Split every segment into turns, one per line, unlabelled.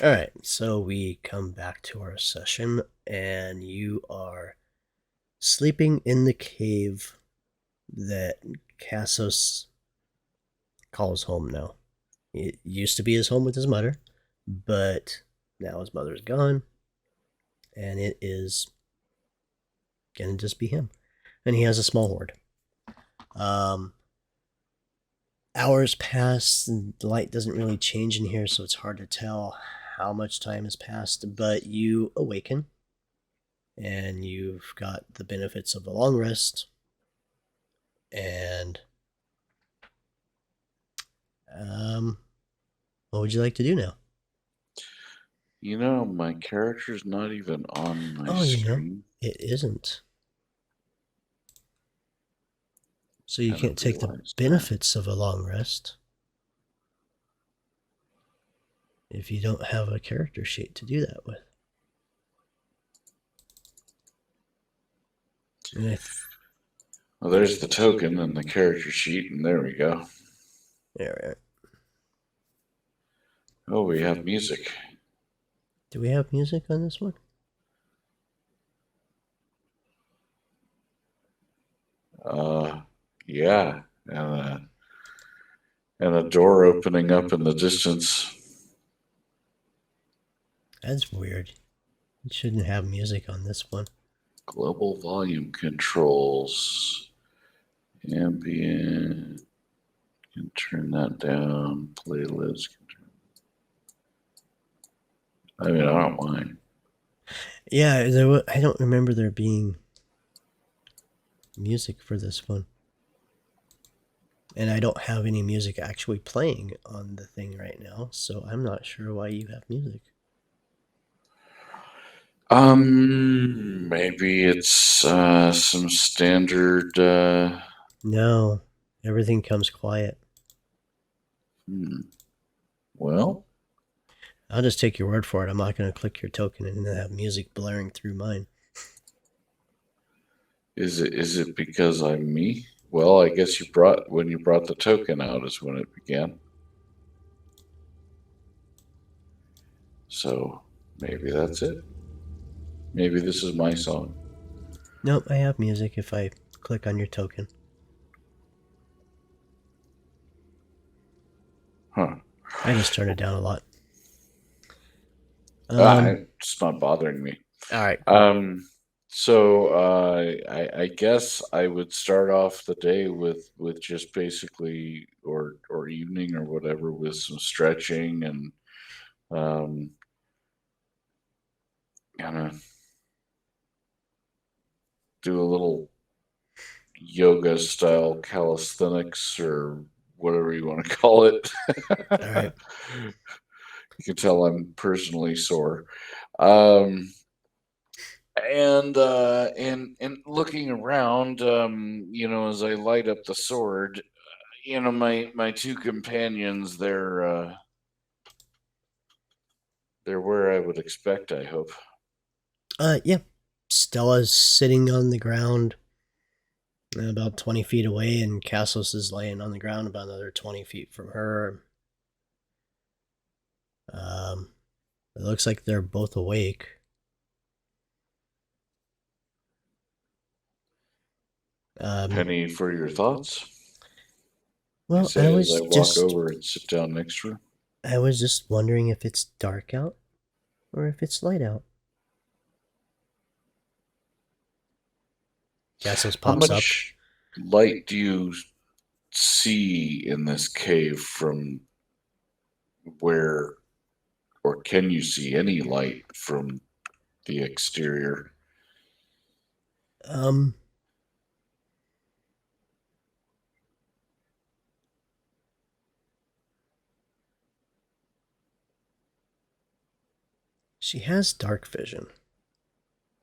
All right, so we come back to our session, and you are sleeping in the cave that Kassos calls home now. It used to be his home with his mother, but now his mother's gone, and it is gonna just be him. And he has a small horde. Um, Hours pass, and the light doesn't really change in here, so it's hard to tell how much time has passed, but you awaken and you've got the benefits of a long rest. And um, what would you like to do now?
My character's not even on my
Oh,
screen.
it isn't. So you
I
can't
don't
take the
realize that.
benefits of a long rest if you don't have a character sheet to do that with. And
Well, there's the token and the character sheet, and there we go.
there,
Oh, we have music.
do we have music on this one?
Uh, yeah, and a door opening up in the distance.
That's weird. You shouldn't have music on this one.
Global volume controls. Ambient. Can turn that down. Playlist. I mean, I don't mind.
Yeah, I don't remember there being music for this one. And I don't have any music actually playing on the thing right now, so I'm not sure why you have music.
Maybe it's some standard.
No, everything comes quiet.
Hmm. Well,
I'll just take your word for it. I'm not going to click your token and have music blaring through mine.
is it because I'm me? Well, I guess when you brought the token out is when it began. So maybe that's it. Maybe this is my song.
Nope, I have music if I click on your token.
Huh.
I just turned it down a lot. Um,
It's not bothering me.
all right, cool.
Um, I guess I would start off the day with just basically or evening or whatever with some stretching and um, kind of do a little yoga style calisthenics or whatever you want to call it.
All right.
You can tell I'm personally sore. Um, and looking around, as I light up the sword, my two companions, they're where I would expect, I hope.
Yeah. Stella's sitting on the ground about 20 feet away, and Kassos is laying on the ground about another 20 feet from her. Um, it looks like they're both awake. Um,
Penny, for your thoughts? I
well,
say as I walk over and sit down next to her.
I was just wondering if it's dark out or if it's light out. Kassos
How
pops up.
much light do you see in this cave from where, or can you see any light from the exterior?
Um, she has dark vision,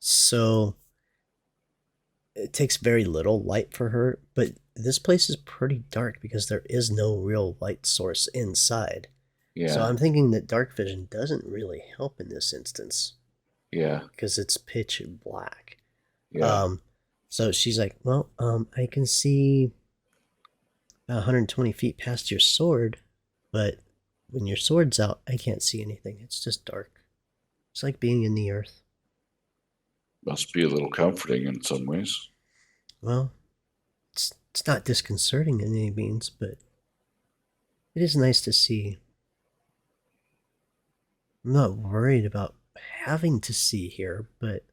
so it takes very little light for her, but this place is pretty dark because there is no real light source inside. So
Yeah,
I'm thinking that dark vision doesn't really help in this instance
yeah,
because it's pitch black.
yeah.
Um, so she's like, "Well, I can see about 120 feet past your sword, but when your sword's out, I can't see anything. It's just dark. It's like being in the earth.
Must be a little comforting in some ways.
Well, it's not disconcerting in any means, but it is nice to see. I'm not worried about having to see here, but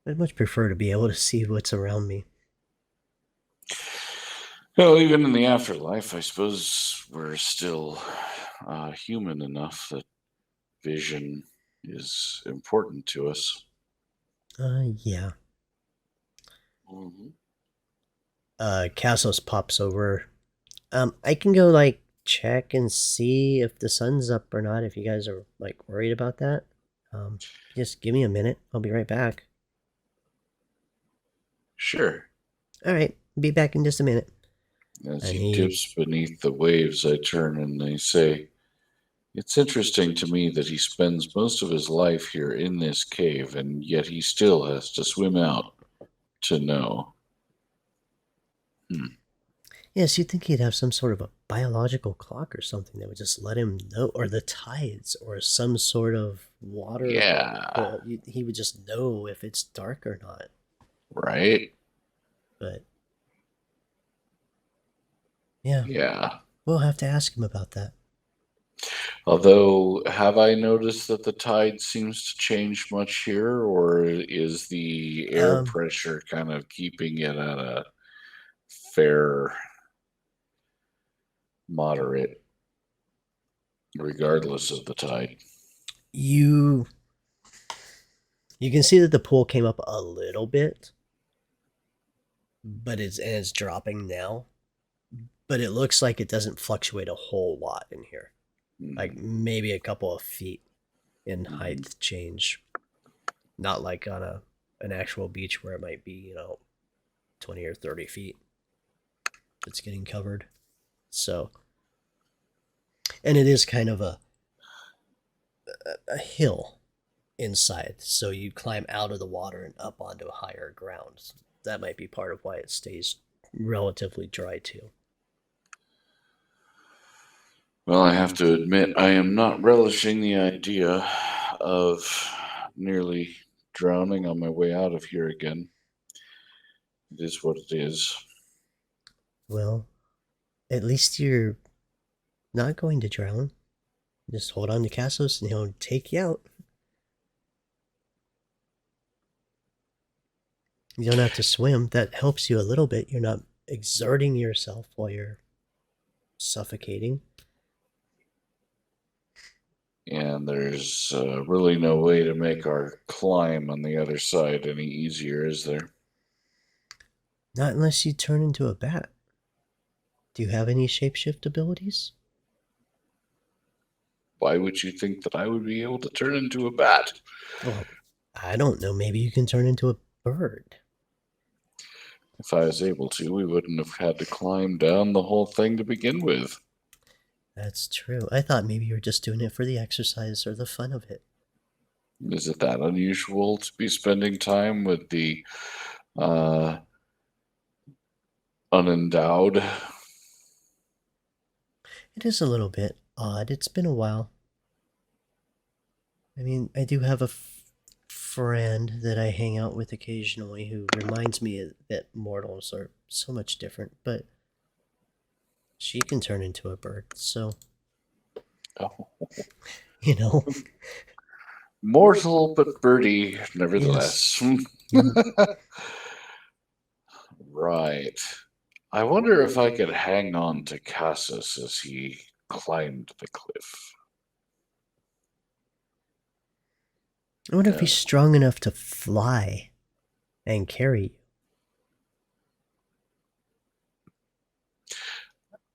I'd much prefer to be able to see what's around me.
Well, even in the afterlife, I suppose we're still human enough that vision is important to us.
Yeah.
Mm-hmm.
Kassos pops over. I can go like check and see if the sun's up or not. If you guys are like worried about that, um, just give me a minute. I'll be right back.
Sure.
All right, be back in just a minute.
As
And
he
he,
dips beneath the waves, I turn and I say, it's interesting to me that he spends most of his life here in this cave, and yet he still has to swim out to know. Hmm.
yes, you'd think he'd have some sort of a biological clock or something that would just let him know, or the tides, or some sort of water.
Yeah,
He would just know if it's dark or not.
right?
But yeah,
Yeah.
we'll have to ask him about that.
Although, have I noticed that the tide seems to change much here, or is the air
Um,
pressure kind of keeping it at a fair, moderate, regardless of the tide?
you you can see that the pool came up a little bit, but it's dropping now. But it looks like it doesn't fluctuate a whole lot in here. Like
Mm-hmm.
maybe a couple of feet in
Mm-hmm.
height change. Not like on a an actual beach where it might be, 20 or 30 feet that's getting covered. So, and it is kind of a hill inside. So you climb out of the water and up onto a higher ground. That might be part of why it stays relatively dry too.
Well, I have to admit, I am not relishing the idea of nearly drowning on my way out of here again. It is what it is.
Well, at least you're not going to drown. Just hold on to Kassos and he'll take you out. You don't have to swim. That helps you a little bit. You're not exerting yourself while you're suffocating.
And there's really no way to make our climb on the other side any easier, is there?
Not unless you turn into a bat. Do you have any shapeshift abilities?
Why would you think that I would be able to turn into a bat?
Well, I don't know. Maybe you can turn into a bird.
If I was able to, we wouldn't have had to climb down the whole thing to begin with.
That's true. I thought maybe you were just doing it for the exercise or the fun of it.
Is it that unusual to be spending time with the uh, unendowed?
It is a little bit odd. It's been a while. I mean, I do have a friend that I hang out with occasionally who reminds me that mortals are so much different, but she can turn into a bird. So,
Oh.
you know,
Mortal but birdie,
yes.
nevertheless.
Yep.
Right. I wonder if I could hang on to Cassus as he climbed the cliff.
I wonder if
Uh,
he's strong enough to fly and carry you.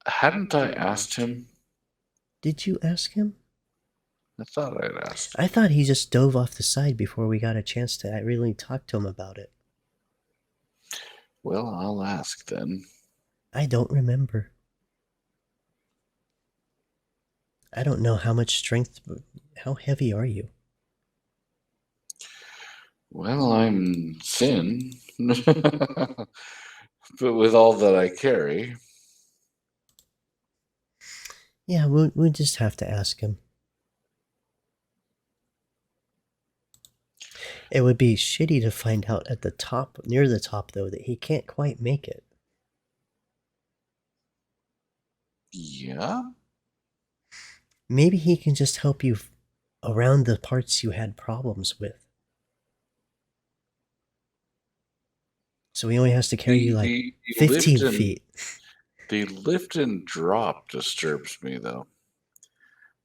hadn't I asked him?
Did you ask him?
I thought I'd asked.
I thought he just dove off the side before we got a chance to really talk to him about it.
Well, I'll ask then.
I don't remember. I don't know how much strength. How heavy are you?
Well, I'm thin, but with all that I carry,
Yeah, we'll just have to ask him. It would be shitty to find out at the top, near the top, though, that he can't quite make it.
Yeah.
Maybe he can just help you around the parts you had problems with. So he only has to carry you
The
like
the, the lift
15
and
feet.
the lift and drop disturbs me though.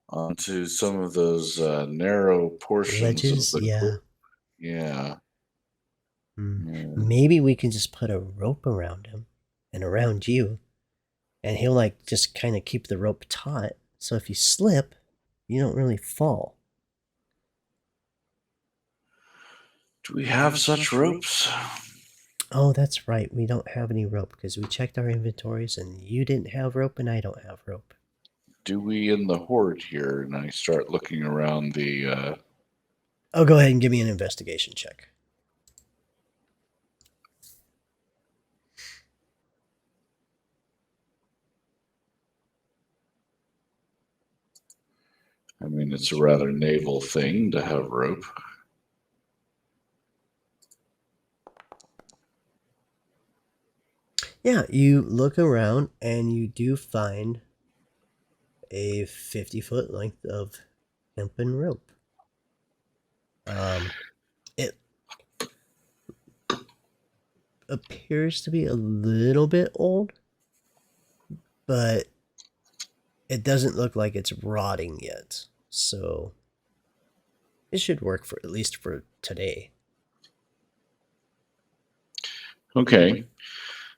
Onto some of those narrow portions of
Ledges,
the cliff.
yeah.
Yeah. Yeah.
Maybe we can just put a rope around him and around you, and he'll like just kind of keep the rope taut. So if you slip, you don't really fall.
Do we have such ropes?
Oh, that's right. We don't have any rope because we checked our inventories and you didn't have rope and I don't have rope.
Do we in the horde here? And I start looking around the.
Oh, go ahead and give me an investigation check.
I mean, it's a rather naval thing to have rope.
Yeah, you look around and you do find a 50-foot length of hempen rope. It appears to be a little bit old, but it doesn't look like it's rotting yet. So it should work for at least for today.
Okay.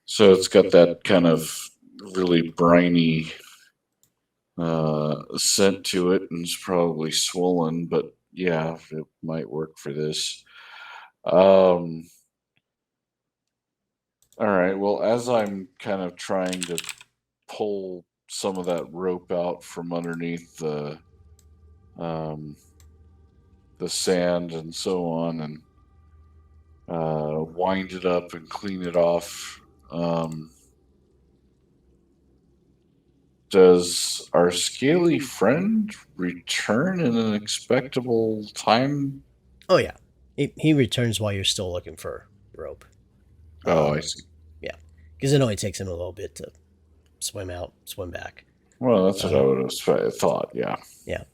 So it's got that kind of really briny scent to it, and it's probably swollen, but yeah, it might work for this. Um, all right. Well, as I'm kind of trying to pull some of that rope out from underneath um, the sand and so on, and wind it up and clean it off. Um, does our scaly friend return in an expectable time?
Oh yeah, he returns while you're still looking for rope.
Oh,
Um,
I see.
yeah, because it only takes him a little bit to swim out, swim back.
Well, that's what I
Um,
would have thought. Yeah.
yeah.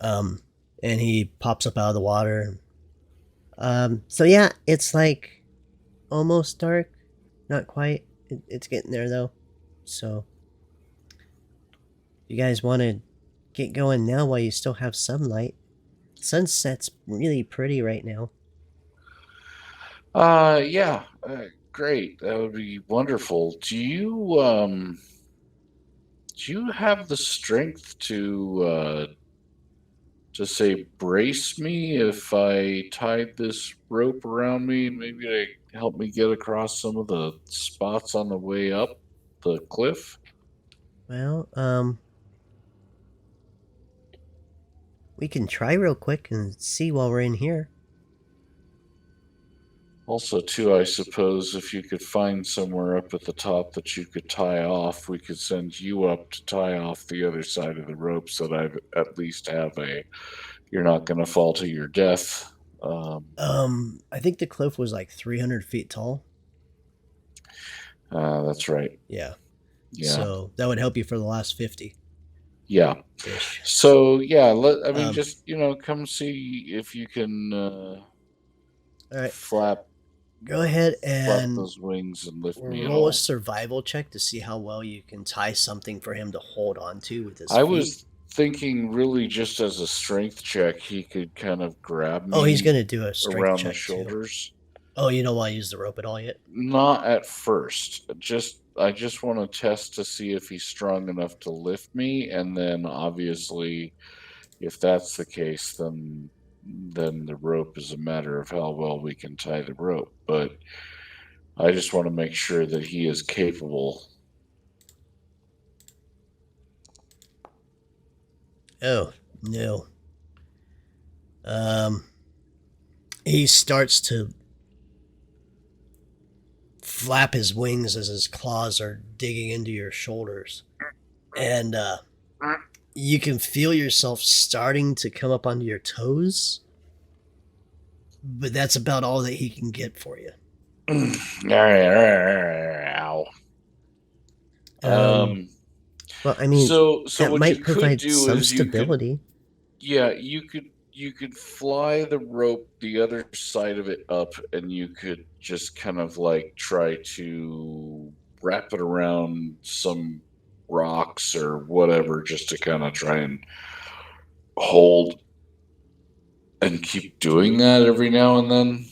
And he pops up out of the water. So yeah, it's like almost dark, not quite. It's getting there though. So you guys want to get going now while you still have sunlight. Sunset's really pretty right now.
Yeah. Great. That would be wonderful. Do you have the strength to say brace me if I tied this rope around me, maybe to help me get across some of the spots on the way up the cliff?
Well, we can try real quick and see while we're in here.
Also, too, I suppose if you could find somewhere up at the top that you could tie off, we could send you up to tie off the other side of the rope so that I at least have a you're not going to fall to your death.
I think the cliff was like 300 feet tall.
That's right.
Yeah.
Yeah.
So that would help you for the last 50
Yeah.
ish.
So yeah, I mean,
Um,
just come see if you can
all right.
flap
Go ahead and
those wings and lift me at
roll a
all.
survival check to see how well you can tie something for him to hold on to with his
I
feet.
was thinking really just as a strength check, he could kind of grab
Oh, he's
me
going to do a strength
around the
check too.
shoulders.
Oh, you don't want to use the rope at all yet?
Not at first. I just want to test to see if he's strong enough to lift me, and then obviously, if that's the case, then the rope is a matter of how well we can tie the rope. But I just want to make sure that he is capable.
Oh, no. Um, he starts to flap his wings as his claws are digging into your shoulders. And You can feel yourself starting to come up onto your toes, but that's about all that he can get for you.
Ow.
Um,
Um,
well, I mean,
so
that
what you
might
could
provide
do
some
is
stability.
yeah, you could fly the rope the other side of it up, and you could just kind of like try to wrap it around some rocks or whatever, just to kind of try and hold and keep doing that every now and then.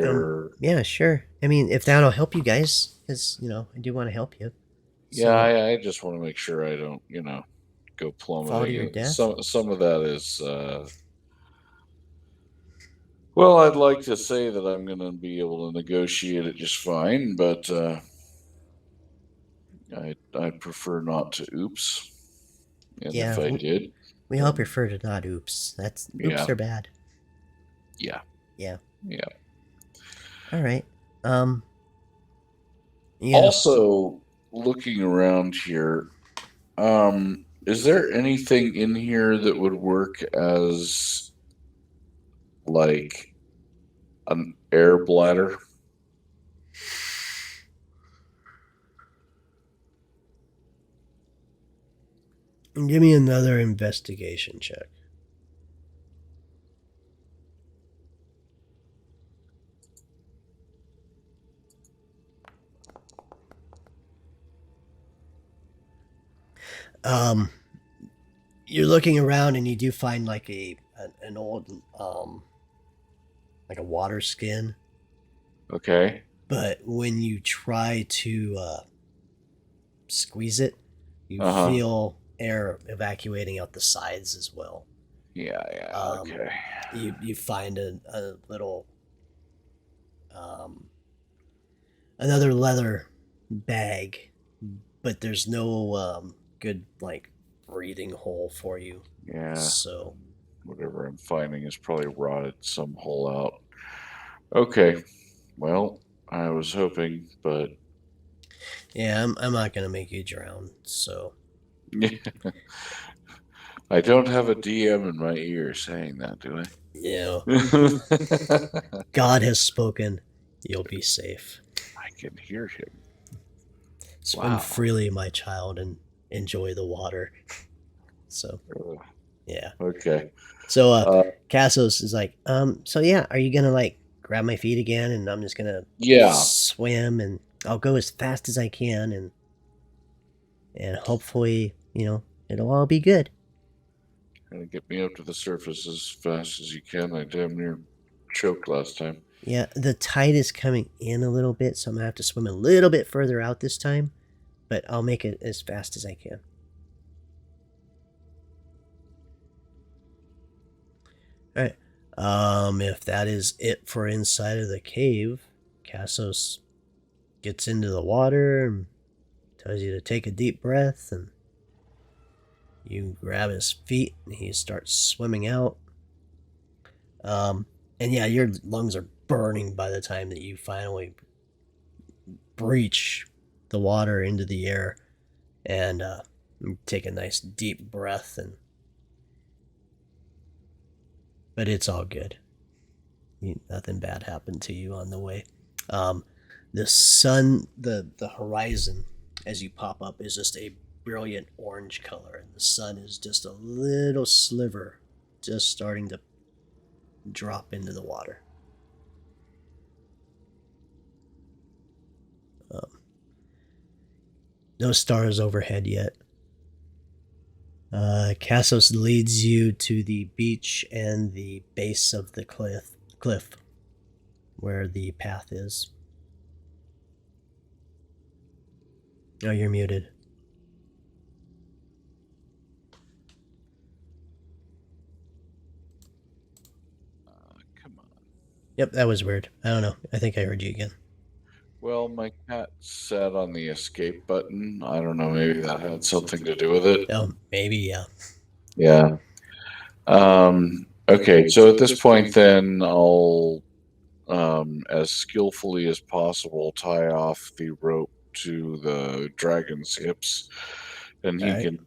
Um,
Where
yeah, sure. I mean, if that'll help you guys, because I do want to help you.
yeah,
So
I just want to make sure I don't, go
fall to your
plummeting.
death.
Some of that is well, I'd like to say that I'm going to be able to negotiate it just fine, but I'd prefer not to oops. And if
Yeah,
I did,
we all
then
prefer to not oops. That's oops
yeah,
are bad.
yeah,
Yeah.
yeah.
All right. Um. Yeah.
Also, looking around here, is there anything in here that would work as like an air bladder?
Give me another investigation check. Um. You're looking around and you do find like an old like a water skin,
Okay.
but when you try to squeeze it, you
Uh huh.
feel air evacuating out the sides as well.
Yeah, yeah.
Um,
Okay.
you find a little um, another leather bag, but there's no good like breathing hole for you.
Yeah.
So
Whatever I'm finding is probably rotted some hole out. Okay. Well, I was hoping, but
yeah, I'm not gonna make you drown. So
I don't have a DM in my ear saying that, do
yeah,
I?
God has spoken. You'll be safe.
I can hear him.
Swim
Wow.
freely, my child, and enjoy the water. So
Ugh,
yeah.
okay.
So
Uh,
Kassos is like, so yeah, are you gonna like grab my feet again and I'm just gonna
yeah.
swim and I'll go as fast as I can and hopefully, it'll all be good.
Kind of get me up to the surface as fast as you can. I damn near choked last time.
Yeah, the tide is coming in a little bit, so I'm gonna have to swim a little bit further out this time, but I'll make it as fast as I can. All right. If that is it for inside of the cave, Kassos gets into the water and tells you to take a deep breath, and you grab his feet, and he starts swimming out. Um, and yeah, your lungs are burning by the time that you finally breach the water into the air and take a nice deep breath, and but it's all good. Nothing bad happened to you on the way. Um, the sun, the horizon, as you pop up, is just a brilliant orange color, and the sun is just a little sliver, just starting to drop into the water. Um, no stars overhead yet. Kassos leads you to the beach and the base of the cliff where the path is. Oh, you're muted.
Come on.
Yep, that was weird. I don't know. I think I heard you again.
Well, my cat sat on the escape button. I don't know. Maybe that had something to do with it.
Oh, maybe, yeah.
Yeah. Okay. So at this point, then I'll, as skillfully as possible, tie off the rope to the dragon's hips, and
All
he
right.
can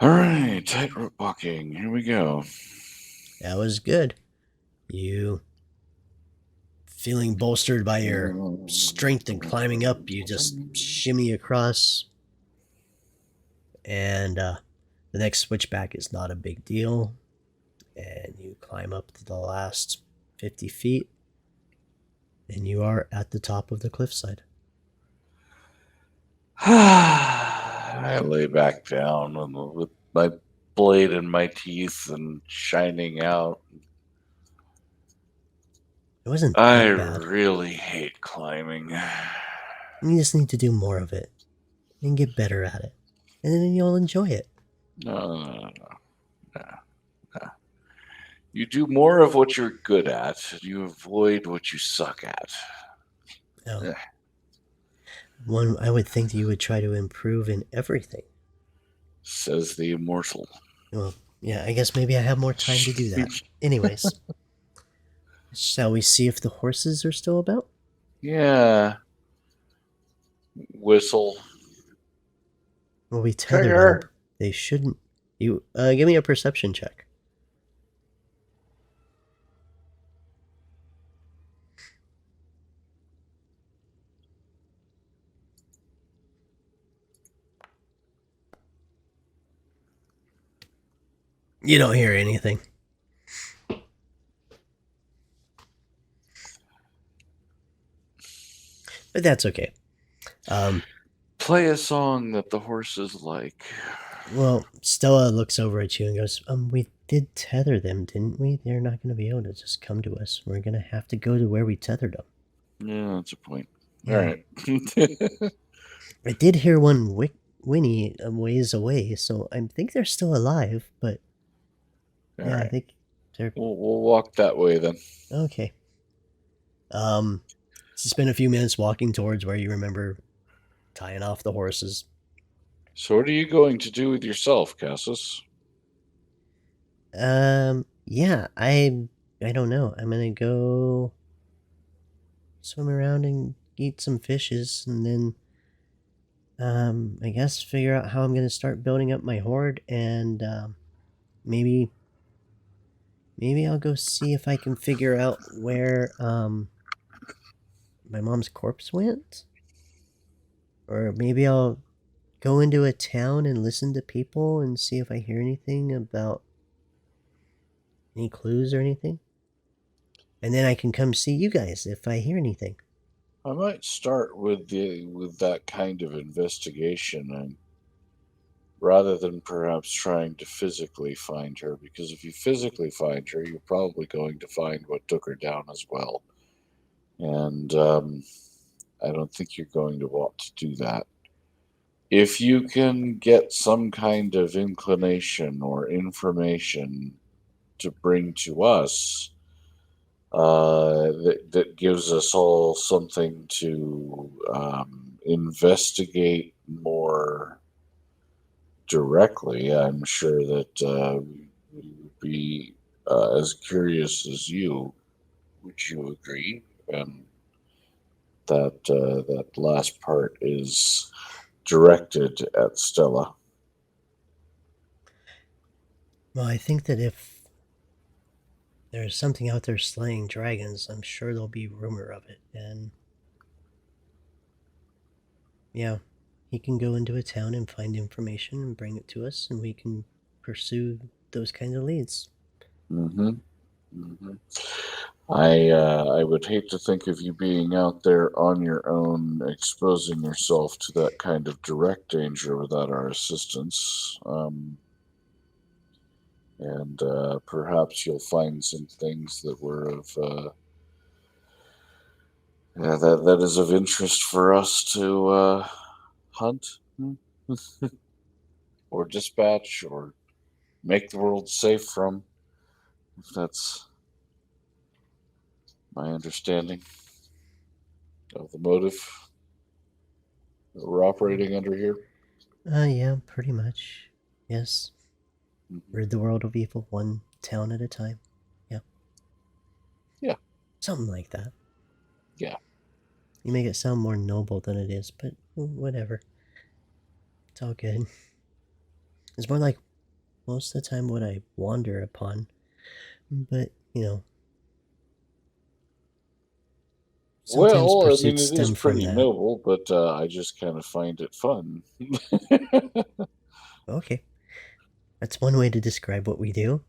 All right, tightrope walking. Here we go.
That was good. You, feeling bolstered by your strength and climbing up, you just shimmy across, and the next switchback is not a big deal. And you climb up to the last 50 feet, and you are at the top of the cliffside.
I lay back down with my blade in my teeth and shining out.
It wasn't
I
that bad.
really hate climbing.
You just need to do more of it and get better at it, and then you'll enjoy it.
No. You do more of what you're good at, and you avoid what you suck at.
Oh, one, I would think that you would try to improve in everything.
Says the immortal.
Well, yeah, I guess maybe I have more time to do that. Anyways, shall we see if the horses are still about?
Yeah. Whistle.
Well, we tethered them.
Trigger.
They shouldn't. You give me a perception check. You don't hear anything. But that's okay.
Play a song that the horses like.
Well, Stella looks over at you and goes, we did tether them, didn't we? They're not going to be able to just come to us. We're going to have to go to where we tethered them.
Yeah, that's a point.
Yeah.
All right.
I did hear one whinny a ways away, so I think they're still alive, but
All
yeah,
right.
I think they're
We'll walk that way then.
okay. You spend a few minutes walking towards where you remember tying off the horses.
So, what are you going to do with yourself, Kassos?
Yeah, I don't know. I'm gonna go swim around and eat some fishes, and then I guess figure out how I'm gonna start building up my horde, and maybe I'll go see if I can figure out where my mom's corpse went, or maybe I'll go into a town and listen to people and see if I hear anything about any clues or anything, and then I can come see you guys if I hear anything.
I might start with that kind of investigation, and rather than perhaps trying to physically find her, because if you physically find her, you're probably going to find what took her down as well. And I don't think you're going to want to do that. If you can get some kind of inclination or information to bring to us, that gives us all something to investigate more directly, I'm sure that we would be as curious as you. Would you agree? And that last part is directed at Stella.
Well, I think that if there's something out there slaying dragons, I'm sure there'll be rumor of it, and yeah, he can go into a town and find information and bring it to us, and we can pursue those kinds of leads.
Mm-hmm. Mm-hmm. I would hate to think of you being out there on your own, exposing yourself to that kind of direct danger without our assistance. And perhaps you'll find some things that were of that is of interest for us to hunt or dispatch or make the world safe from. If that's my understanding of the motive that we're operating under here.
Yeah, pretty much. Yes.
Mm-hmm.
Rid the world of evil one town at a time. Yeah.
Yeah.
Something like that.
Yeah.
You make it sound more noble than it is, but whatever. It's all good. It's more like most of the time what I wander upon. But, sometimes
Well, I mean,
pursuits
it is
stem from
pretty
that.
noble, but I just kind of find it fun.
Okay, that's one way to describe what we do.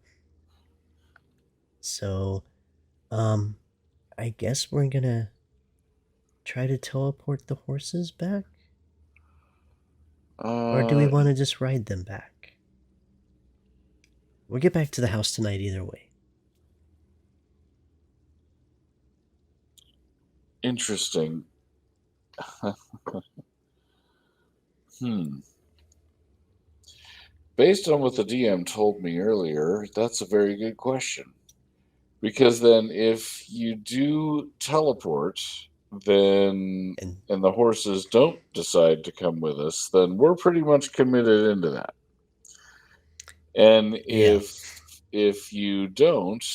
So, um, I guess we're gonna try to teleport the horses back? Or do we
uh,
want to just ride them back? We'll get back to the house tonight either way.
Interesting. Hmm. Based on what the DM told me earlier, that's a very good question. Because then, if you do teleport, then
And
and the horses don't decide to come with us, then we're pretty much committed into that. And
yeah.
if you don't,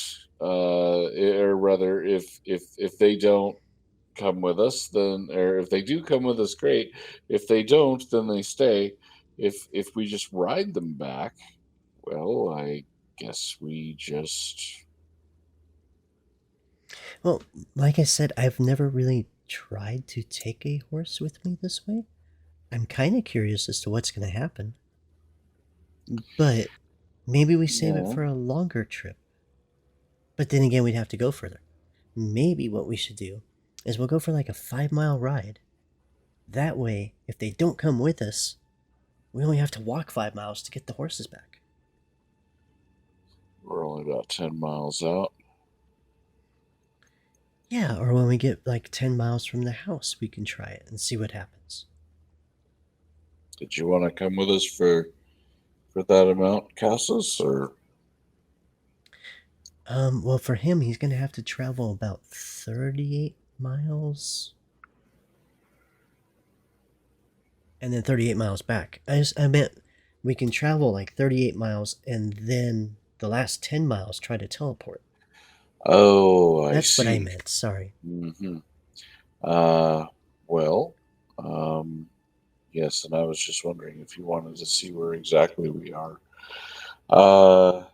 or rather, if they don't come with us, then or if they do come with us, great. If they don't, then they stay. If we just ride them back, well, I guess we just
Well, like I said, I've never really tried to take a horse with me this way. I'm kind of curious as to what's going to happen. But maybe we save it
yeah.
for a longer trip. But then again, we'd have to go further. Maybe what we should do is we'll go for like a 5 mile ride. That way, if they don't come with us, we only have to walk 5 miles to get the horses back.
We're only about 10 miles out.
Yeah, or when we get like 10 miles from the house, we can try it and see what happens.
Did you want to come with us for that amount, Cassis, or
Well, for him, he's going to have to travel about 38 miles and then 38 miles back. I meant we can travel like 38 miles and then the last 10 miles try to teleport.
oh, I
That's what I
see.
meant. Sorry.
Mm-hmm. Uh, well, um, yes, and I was just wondering if you wanted to see where exactly we are. Uh,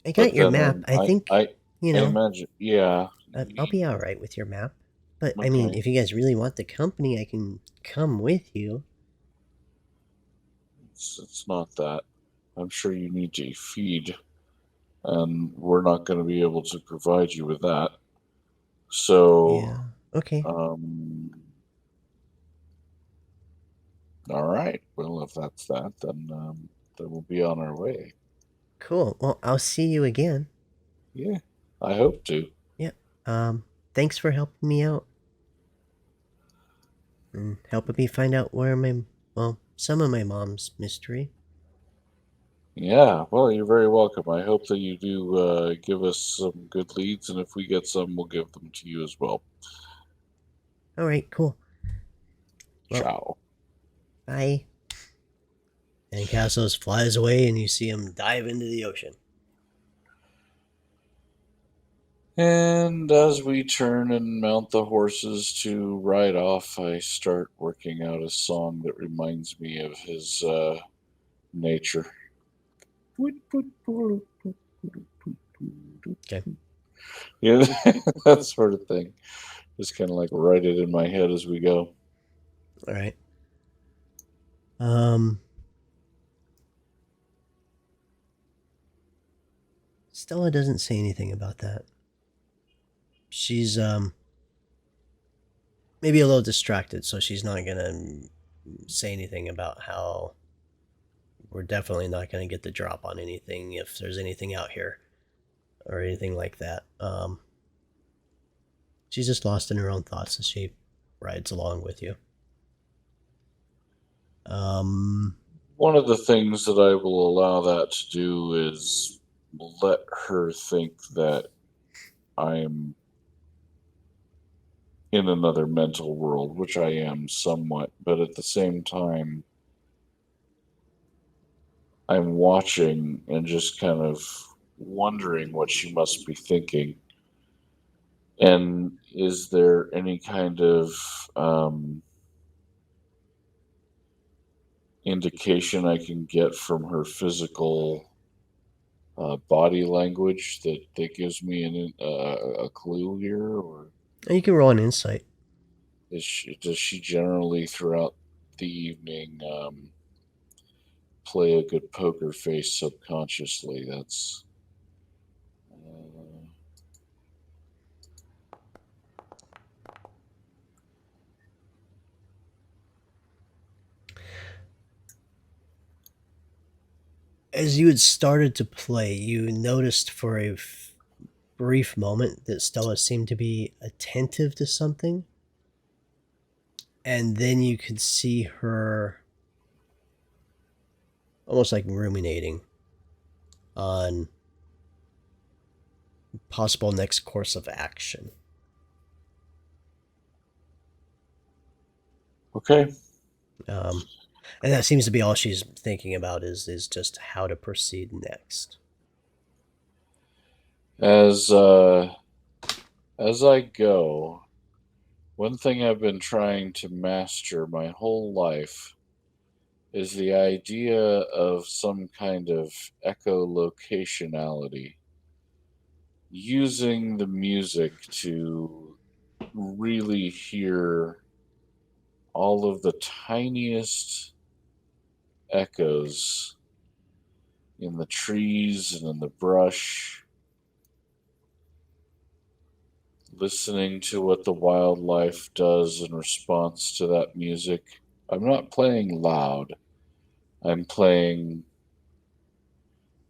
I got
but
your
then
map. I
I,
think,
I,
you
I
know,
imagine, yeah,
I'll be all right with your map. But I mean,
okay.
if you guys really want the company, I can come with you.
It's not that. I'm sure you need a feed, and we're not going to be able to provide you with that. So,
Yeah. Okay.
um, all right. Well, if that's that, then we'll be on our way.
Cool. Well, I'll see you again.
Yeah, I hope to.
Yep. Thanks for helping me out and helping me find out some of my mom's mystery.
Yeah, well, you're very welcome. I hope that you do give us some good leads, and if we get some, we'll give them to you as well.
All right, cool. Well,
Ciao.
bye. And Kassos flies away, and you see him dive into the ocean.
And as we turn and mount the horses to ride off, I start working out a song that reminds me of his nature.
Okay.
Yeah, that sort of thing. Just kind of like write it in my head as we go.
All right. Um, Stella doesn't say anything about that. She's maybe a little distracted, so she's not gonna say anything about how we're definitely not gonna get the drop on anything if there's anything out here or anything like that. She's just lost in her own thoughts as she rides along with you. Um,
One of the things that I will allow that to do is let her think that I'm in another mental world, which I am somewhat, but at the same time, I'm watching and just kind of wondering what she must be thinking. And is there any kind of indication I can get from her physical body language that gives me a clue here, or
And you can roll an insight.
does she generally throughout the evening play a good poker face subconsciously? That's
As you had started to play, you noticed for a brief moment that Stella seemed to be attentive to something, and then you could see her almost like ruminating on possible next course of action.
okay.
Um, and that seems to be all she's thinking about is just how to proceed next.
As as I go, one thing I've been trying to master my whole life is the idea of some kind of echolocationality, using the music to really hear all of the tiniest echoes in the trees and in the brush, listening to what the wildlife does in response to that music. I'm not playing loud, I'm playing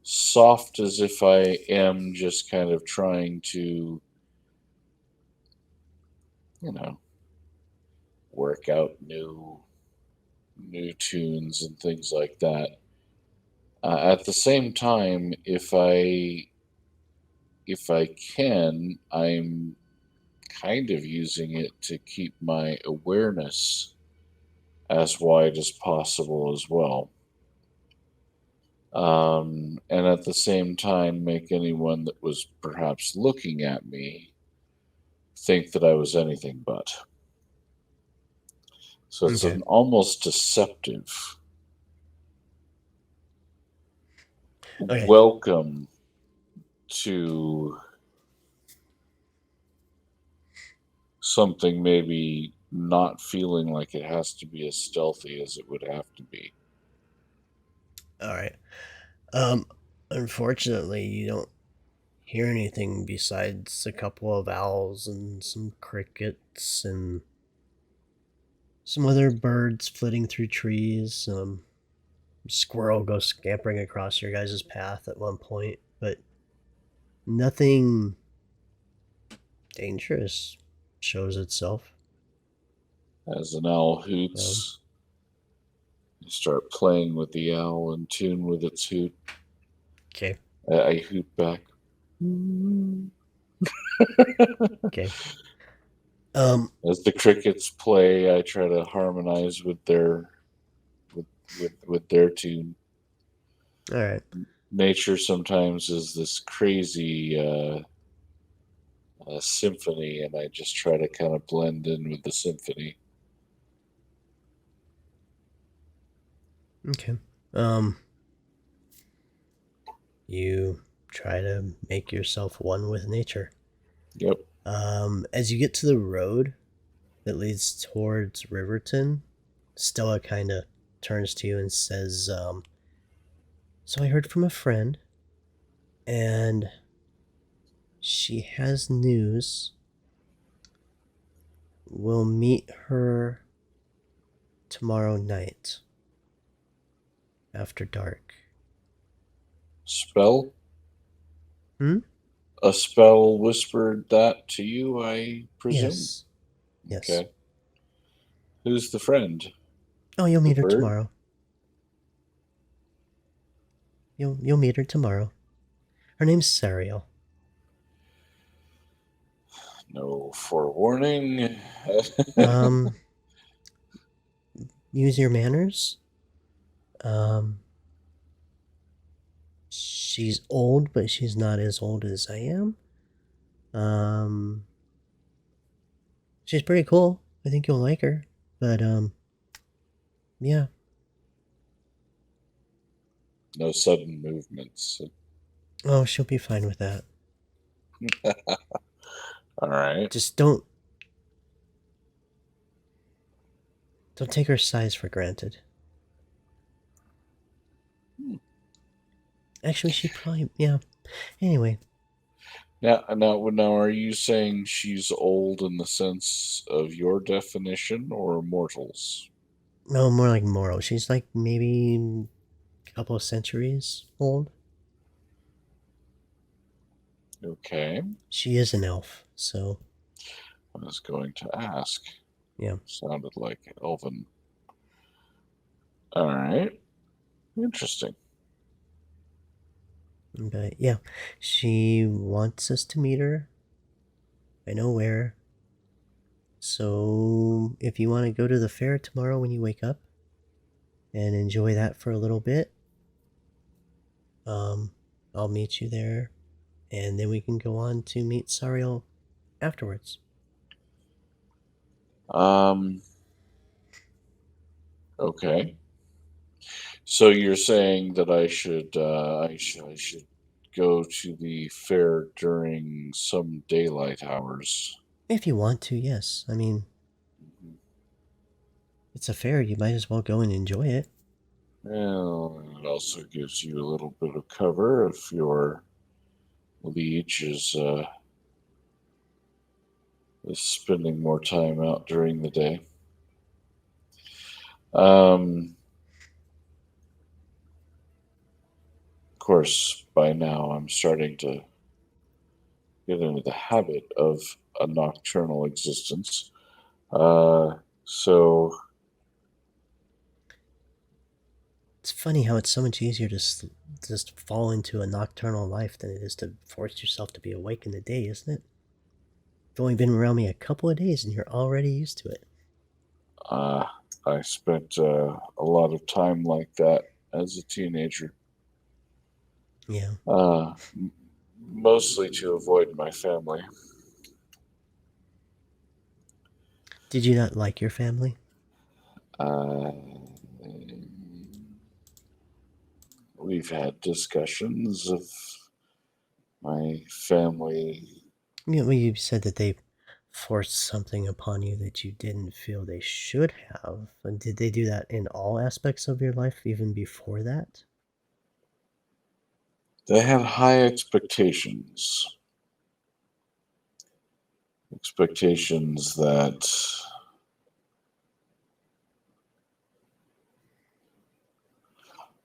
soft as if I am just kind of trying to, you know, work out new tunes and things like that. At the same time, if I can, I'm kind of using it to keep my awareness as wide as possible as well. And at the same time, make anyone that was perhaps looking at me think that I was anything but. So it's
Okay.
an almost deceptive
Okay.
welcome to something maybe not feeling like it has to be as stealthy as it would have to be.
All right. Um, Unfortunately, you don't hear anything besides a couple of owls and some crickets and some other birds flitting through trees. Squirrel goes scampering across your guys' path at one point, but nothing dangerous shows itself.
As an owl
Um,
hoots, you start playing with the owl in tune with its hoot.
okay,
I hoot back.
okay. Um,
As the crickets play, I try to harmonize with with their tune.
all right,
Nature sometimes is this crazy symphony, and I just try to kind of blend in with the symphony.
okay. You try to make yourself one with nature.
Yep.
As you get to the road that leads towards Riverton, Stella kind of turns to you and says, "So I heard from a friend, and she has news. We'll meet her tomorrow night after dark."
Spell?
Hmm?
A spell whispered that to you, I presume.
Yes. Yes.
Okay. Who's the friend?
Oh, you'll
The
meet her
bird?
tomorrow. You'll meet her tomorrow. Her name's Sariel.
No forewarning.
Um, Use your manners. Um, she's old, but she's not as old as I am. Um, she's pretty cool. I think you'll like her. But yeah.
No sudden movements.
Oh, she'll be fine with that.
All right.
Just don't take her size for granted.
Hmm.
Actually, she probably yeah. Anyway,
Now, are you saying she's old in the sense of your definition or mortals?
no, more like moral. She's like maybe a couple of centuries old.
Okay.
She is an elf, so
I was going to ask.
yeah.
Sounded like Elven. All right. Interesting.
But yeah, she wants us to meet her. I know where. So if you want to go to the fair tomorrow when you wake up and enjoy that for a little bit, um, I'll meet you there, and then we can go on to meet Sariel afterwards.
Um, okay. So you're saying that I should go to the fair during some daylight hours.
If you want to, yes. I mean, it's a fair. You might as well go and enjoy it.
Well, it also gives you a little bit of cover if your liege is spending more time out during the day. Um, of course, by now I'm starting to get into the habit of a nocturnal existence. So
It's funny how it's so much easier to just fall into a nocturnal life than it is to force yourself to be awake in the day, isn't it? You've only been around me a couple of days and you're already used to it.
uh, I spent a lot of time like that as a teenager,
Yeah.
uh, mostly to avoid my family.
Did you not like your family?
Uh, we've had discussions of my family.
You said that they forced something upon you that you didn't feel they should have. And did they do that in all aspects of your life, even before that?
They had high expectations that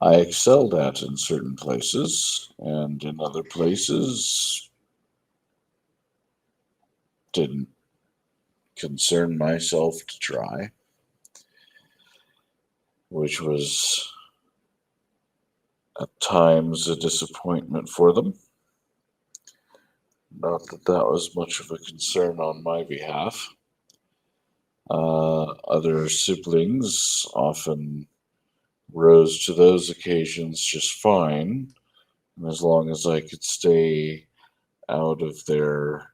I excelled at in certain places, and in other places didn't concern myself to try, which was at times a disappointment for them. Not that that was much of a concern on my behalf. Other siblings often rose to those occasions just fine, and as long as I could stay out of their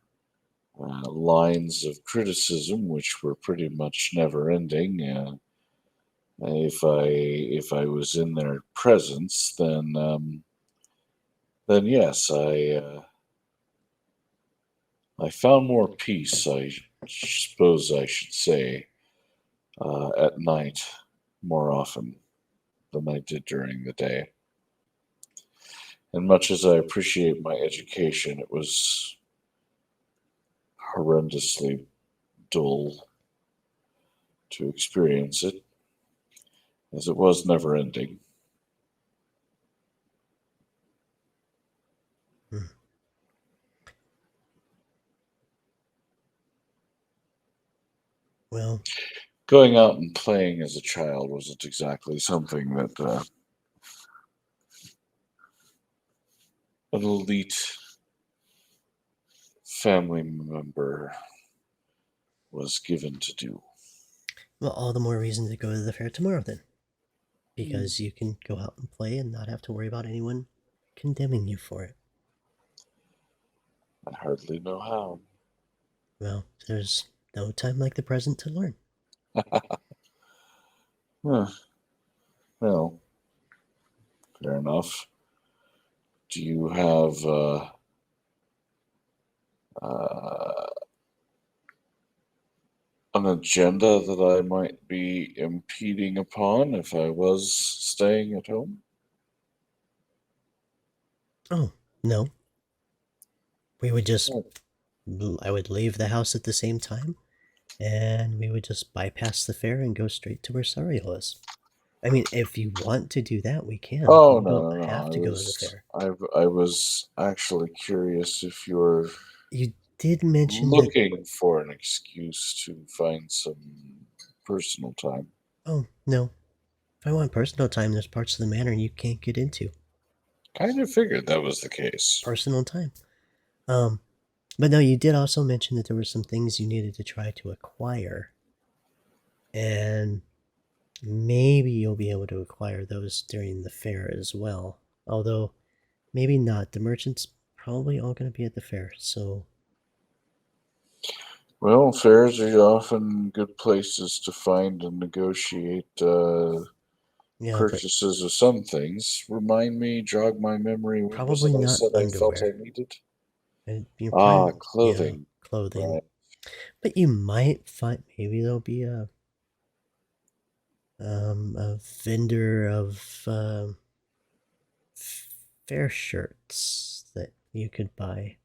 lines of criticism, which were pretty much never ending. If I was in their presence, then yes, I found more peace. I suppose I should say at night more often than I did during the day. And much as I appreciate my education, it was horrendously dull to experience it, as it was never ending.
Hmm. Well,
Going out and playing as a child wasn't exactly something that an elite family member was given to do.
well, all the more reason to go to the fair tomorrow then,
Hmm,
because you can go out and play and not have to worry about anyone condemning you for it.
I hardly know how.
Well, there's no time like the present to learn.
Huh, well, Fair enough. Do you have uh, an agenda that I might be impeding upon if I was staying at home?
Oh, no. We would just,
Oh,
I would leave the house at the same time, and we would just bypass the fair and go straight to where Sariel is. I mean, if you want to do that, we can.
oh
You
no,
don't
no, no.
have to go to the fair.
I was actually curious if you're
You did mention that.
looking for an excuse to find some personal time.
Oh, no. If I want personal time, there's parts of the manor you can't get into.
Kind of figured that was the case.
Personal time. Um, but no, you did also mention that there were some things you needed to try to acquire. And maybe you'll be able to acquire those during the fair as well. Although, maybe not. The merchants probably all going to be at the fair, so
Well, fairs are often good places to find and negotiate
yeah, but
purchases of some things. Remind me, jog my memory. What was
probably
it I
not
said I felt I
underwear.
needed?
And you're
Ah,
probably, yeah,
clothing.
clothing.
Right.
But you might find maybe there'll be a vendor of fair shirts that you could buy.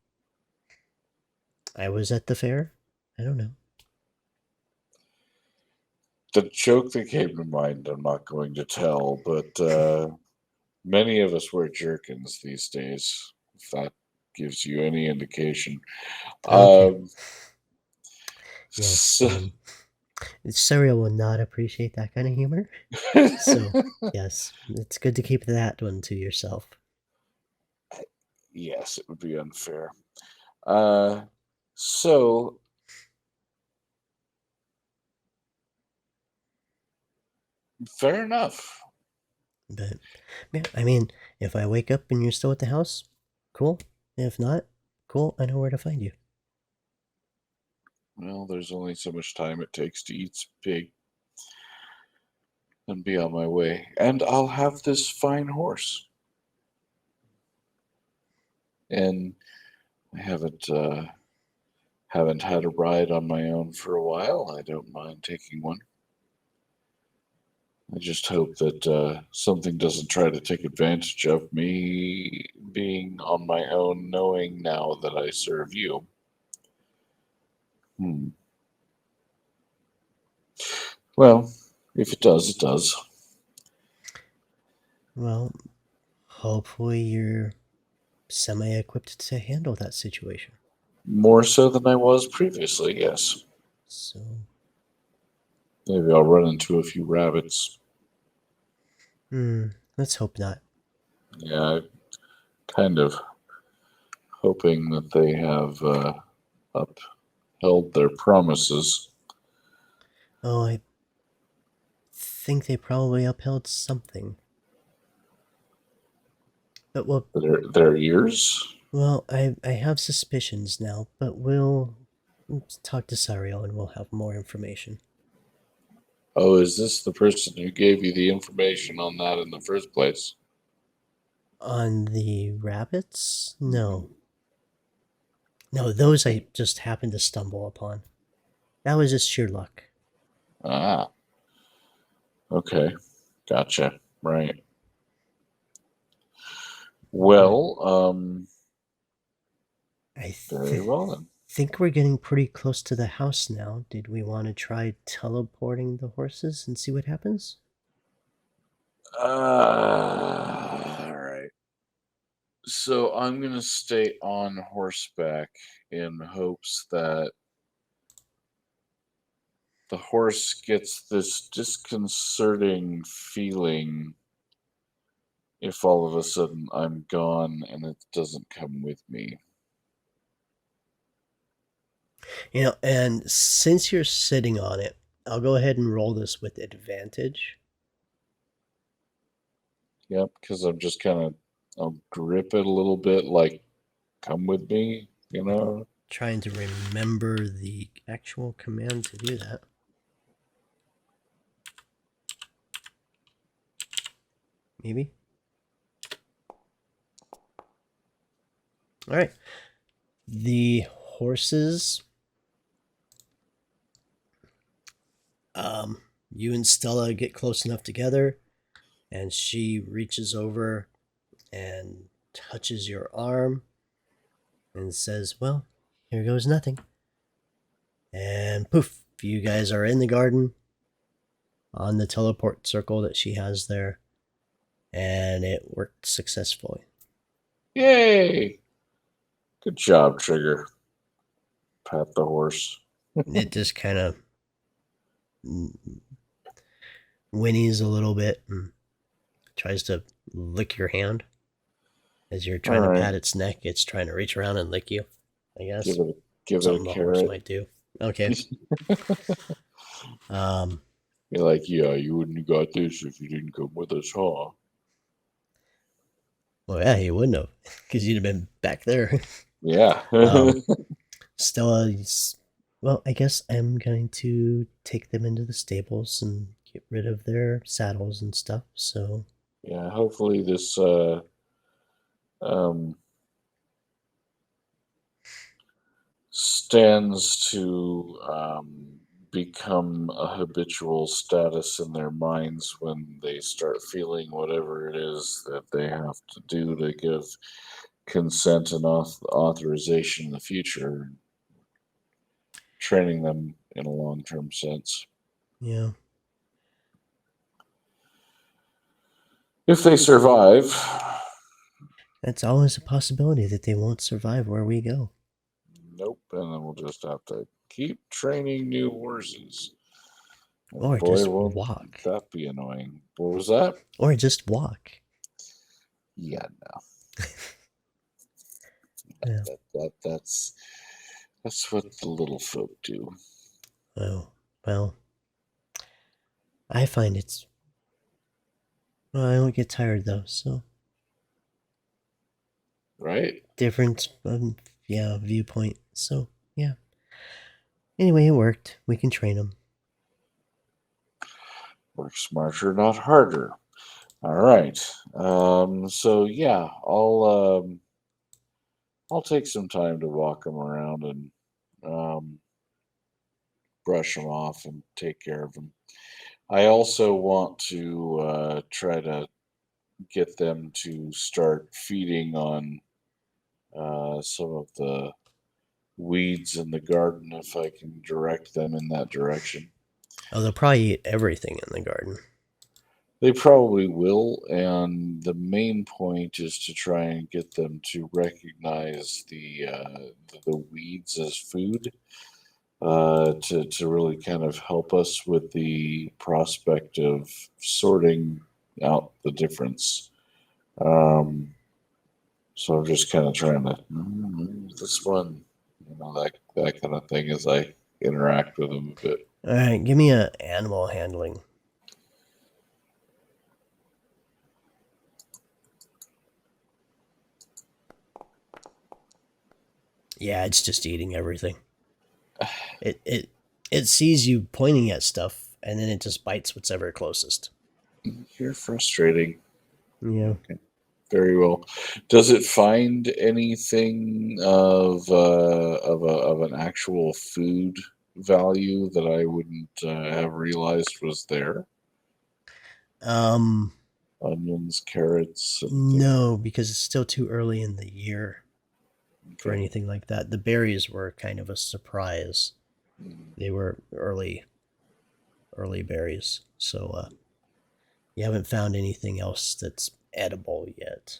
I was at the fair. I don't know.
The joke that came to mind, I'm not going to tell, but many of us wear jerkins these days, if that gives you any indication.
Okay.
Um,
Yes.
so,
Cereal will not appreciate that kind of humor. So yes, it's good to keep that one to yourself.
yes, it would be unfair. Uh, so, fair enough.
But yeah, I mean, if I wake up and you're still at the house, cool. If not, cool. I know where to find you.
Well, there's only so much time it takes to eat pig and be on my way. And I'll have this fine horse. And I haven't had a ride on my own for a while. I don't mind taking one. I just hope that something doesn't try to take advantage of me being on my own, knowing now that I serve you. Hmm. Well, if it does, it does.
Well, hopefully you're semi-equipped to handle that situation.
More so than I was previously, yes.
So,
Maybe I'll run into a few rabbits.
let's hope not.
Yeah, kind of hoping that they have upheld their promises.
Oh, I think they probably upheld something. But
Their ears?
I have suspicions now. But we'll talk to Sariel and we'll have more information.
Oh, is this the person who gave you the information on that in the first place?
On the rabbits?
Mhm.
No. No, those I just happened to stumble upon. That was just sheer luck.
Ah, okay. Gotcha. Right.
But
Well,
I
very well then.
think we're getting pretty close to the house now. Did we want to try teleporting the horses and see what happens?
All right. So I'm going to stay on horseback in hopes that the horse gets this disconcerting feeling if all of a sudden I'm gone and it doesn't come with me.
And since you're sitting on it, I'll go ahead and roll this with advantage.
Yep, because I'm just kind of, I'll grip it a little bit like, come with me, you
I'm
know?
trying to remember the actual command to do that. Maybe? All right. The horses. You and Stella get close enough together, and she reaches over and touches your arm and says, "Well, here goes nothing." And poof, you guys are in the garden on the teleport circle that she has there, and it worked successfully.
Yay! Good job, Trigger. Pat the horse.
It just kind of whinnies a little bit and tries to lick your hand as you're
All
trying to
right.
pat its neck. It's trying to reach around and lick you, I
Give
guess.
it a
Something the horse
carrot.
might do. Okay. Um,
You're like, yeah, you wouldn't have got this if you didn't come with us, huh?
well, yeah, he wouldn't have because you'd have been back there.
Yeah.
um, Stella, well, I guess I'm going to take them into the stables and get rid of their saddles and stuff. So,
Yeah, hopefully this um, stands to become a habitual status in their minds when they start feeling whatever it is that they have to do to give consent and authorization in the future, training them in a long term sense.
yeah,
If they survive,
that's always a possibility that they won't survive where we go.
nope, and then we'll just have to keep training new horses. And
Or
boy,
just
won't
walk.
that be annoying. What was that?
Or just walk.
Yeah, no.
Yeah.
That's what the little folk do.
Oh, well, I find it's. Well, I don't get tired though, so
Right?
different, yeah, viewpoint. So, yeah. Anyway, it worked. We can train them.
Work smarter, not harder. All right. So yeah, I'll take some time to walk them around and um, brush them off and take care of them. I also want to try to get them to start feeding on some of the weeds in the garden if I can direct them in that direction.
Oh, they'll probably eat everything in the garden.
They probably will, and the main point is to try and get them to recognize the weeds as food, to really kind of help us with the prospect of sorting out the difference. Um, so I'm just kind of trying to this one, that kind of thing as I interact with them a bit.
All right, give me a animal handling. Yeah, it's just eating everything. It sees you pointing at stuff, and then it just bites what's ever closest.
You're frustrating.
Yeah.
Okay. Very well. Does it find anything of an actual food value that I wouldn't have realized was there?
Um.
Onions, carrots, and
No, because it's still too early in the year for
okay.
anything like that. The berries were kind of a surprise.
Mm.
They were early berries, so you haven't found anything else that's edible yet.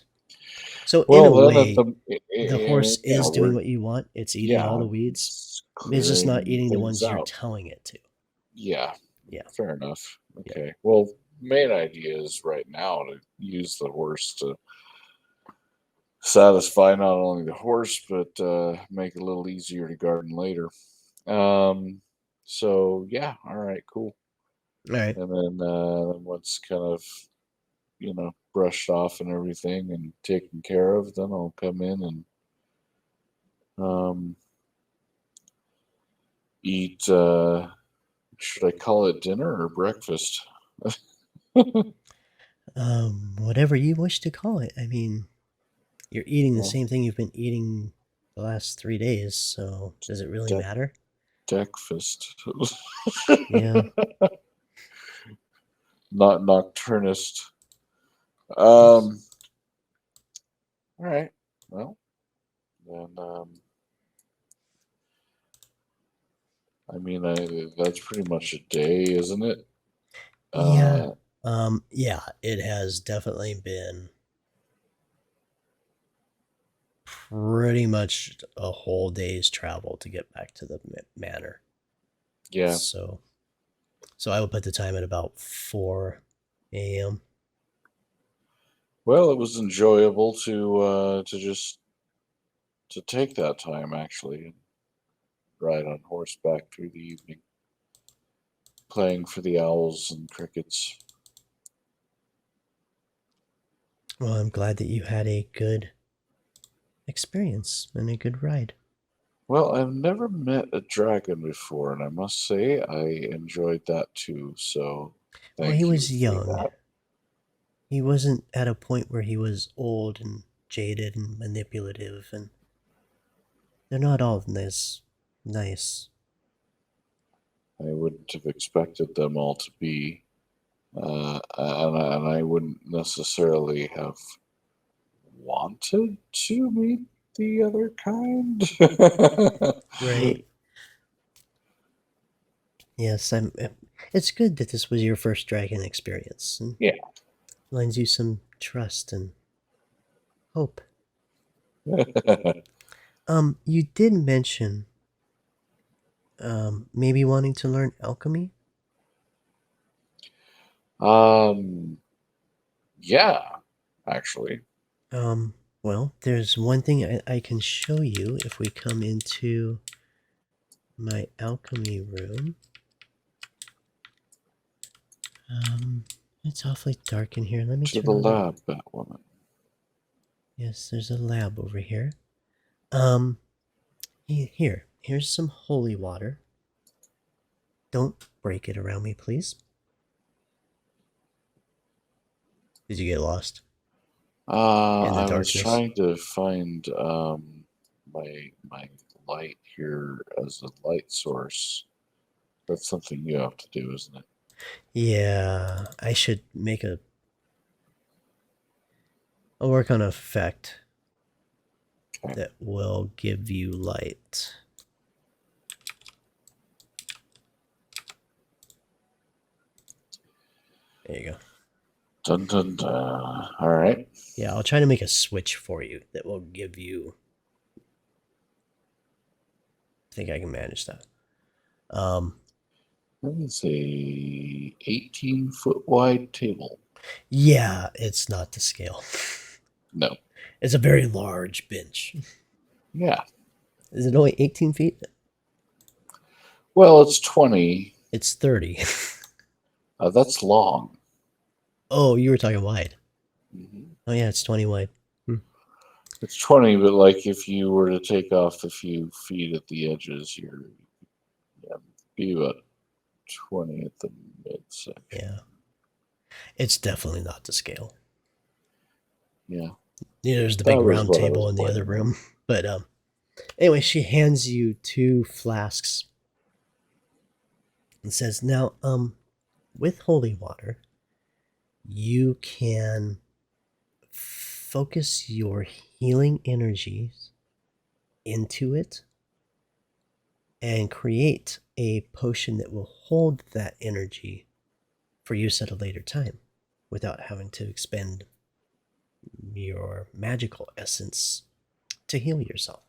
So in a
Well, then at
way,
the
the
I
horse
mean, yeah,
is doing
we're
what you want. It's eating all
yeah,
the weeds.
it's
It's just not
clearing
eating the
things
ones you're
out.
telling it to.
Yeah,
Yeah,
fair enough.
yeah.
Okay. Well, main idea is right now to use the horse to satisfy not only the horse but make it a little easier to garden later. Um, so yeah, all right, cool.
All right.
And then once kind of brushed off and everything and taken care of, then I'll come in and um, eat. Should I call it dinner or breakfast?
Whatever you wish to call it. I mean, You're eating the
Well,
same thing you've been eating the last 3 days, so does it really
deck
matter?
Deckfist.
Yeah.
Not nocturnist.
Yes.
All right. Well, then I mean, that's pretty much a day, isn't it?
Yeah.
Uh,
Yeah, it has definitely been pretty much a whole day's travel to get back to the manor.
yeah.
So, so I would put the time at about 4 a.m.
Well, it was enjoyable to just to take that time actually and ride on horseback through the evening, playing for the owls and crickets.
Well, I'm glad that you had a good experience and a good ride.
Well, I've never met a dragon before, and I must say I enjoyed that too. So,
Well, he
thank you
was
for
young.
that.
He wasn't at a point where he was old and jaded and manipulative, and they're not all this nice.
I wouldn't have expected them all to be, and I wouldn't necessarily have wanted to meet the other kind.
Right. Yes, I'm. It's good that this was your first dragon experience and
Yeah.
lends you some trust and hope. You did mention maybe wanting to learn alchemy.
um, yeah, actually.
Um, well, there's one thing I can show you if we come into my alchemy room. It's awfully dark in here. Let me
To
turn
the
on the.
lab, Batwoman.
Yes, there's a lab over here. Um, here's some holy water. Don't break it around me, please. Did you get lost in the
I was
darkness?
trying to find my light here as a light source. That's something you have to do, isn't it?
Yeah, I should make a. I'll work on an effect
Okay.
that will give you light. There you go.
Dun dun dun. All right.
Yeah, I'll try to make a switch for you that will give you. I think I can manage that. Um,
That is a 18-foot wide table.
yeah, it's not to scale.
No.
It's a very large bench.
Yeah.
Is it only 18 feet?
Well, it's 20.
It's 30.
That's long.
Oh, you were talking wide.
Hmm.
Oh, yeah, it's 20 wide. Hmm.
It's 20, but like if you were to take off a few feet at the edges, yeah, be about 20 at the midsection.
Yeah, it's definitely not to scale.
Yeah,
Yeah, there's the
that
big
was
round
what I was
table in the other
planning on.
room. But anyway, she hands you two flasks and says, "Now, with holy water, you can focus your healing energies into it and create a potion that will hold that energy for use at a later time without having to expend your magical essence to heal yourself."